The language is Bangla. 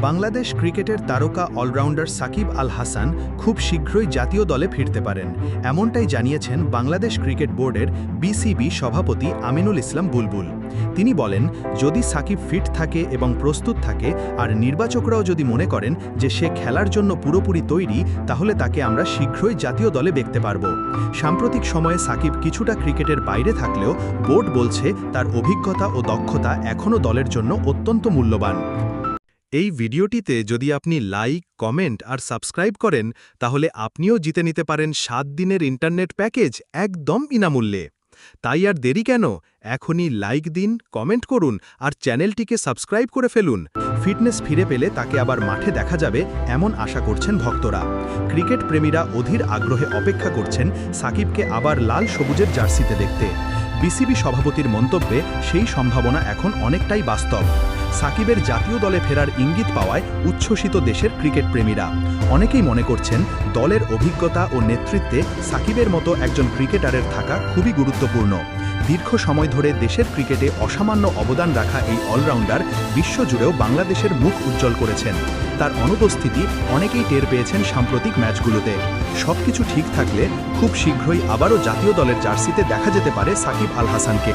বাংলাদেশ ক্রিকেটের তারকা অলরাউন্ডার সাকিব আল হাসান খুব শীঘ্রই জাতীয় দলে ফিরতে পারেন, এমনটাই জানিয়েছেন বাংলাদেশ ক্রিকেট বোর্ডের বিসিবি সভাপতি আমিনুল ইসলাম বুলবুল। তিনি বলেন, যদি সাকিব ফিট থাকে এবং প্রস্তুত থাকে আর নির্বাচকরাও যদি মনে করেন যে সে খেলার জন্য পুরোপুরি তৈরি, তাহলে তাকে আমরা শীঘ্রই জাতীয় দলে দেখতে পারব। সাম্প্রতিক সময়ে সাকিব কিছুটা ক্রিকেটের বাইরে থাকলেও বোর্ড বলছে তার অভিজ্ঞতা ও দক্ষতা এখনও দলের জন্য অত্যন্ত মূল্যবান। এই ভিডিওটিতে যদি আপনি লাইক, কমেন্ট আর সাবস্ক্রাইব করেন, তাহলে আপনিও জিতে নিতে পারেন 7 দিনের ইন্টারনেট প্যাকেজ একদম বিনামূল্যে। তাই আর দেরি কেন? এখনই লাইক দিন, কমেন্ট করুন আর চ্যানেলটিকে সাবস্ক্রাইব করে ফেলুন। ফিটনেস ফিরে পেলে তাকে আবার মাঠে দেখা যাবে এমন আশা করছেন ভক্তরা। ক্রিকেট প্রেমীরা অধীর আগ্রহে অপেক্ষা করছেন সাকিবকে আবার লাল সবুজের জার্সিতে দেখতে। বিসিবি সভাপতির মন্তব্যে সেই সম্ভাবনা এখন অনেকটাই বাস্তব। সাকিবের জাতীয় দলে ফেরার ইঙ্গিত পাওয়ায় উচ্ছ্বসিত দেশের ক্রিকেট প্রেমীরা। অনেকেই মনে করছেন দলের অভিজ্ঞতা ও নেতৃত্বে সাকিবের মতো একজন ক্রিকেটারের থাকা খুবই গুরুত্বপূর্ণ। দীর্ঘ সময় ধরে দেশের ক্রিকেটে অসামান্য অবদান রাখা এই অলরাউন্ডার বিশ্বজুড়েও বাংলাদেশের মুখ উজ্জ্বল করেছেন। তার অনুপস্থিতি অনেকেই টের পেয়েছেন সাম্প্রতিক ম্যাচগুলোতে। সবকিছু ঠিক থাকলে খুব শীঘ্রই আবারও জাতীয় দলের জার্সিতে দেখা যেতে পারে সাকিব আল হাসানকে।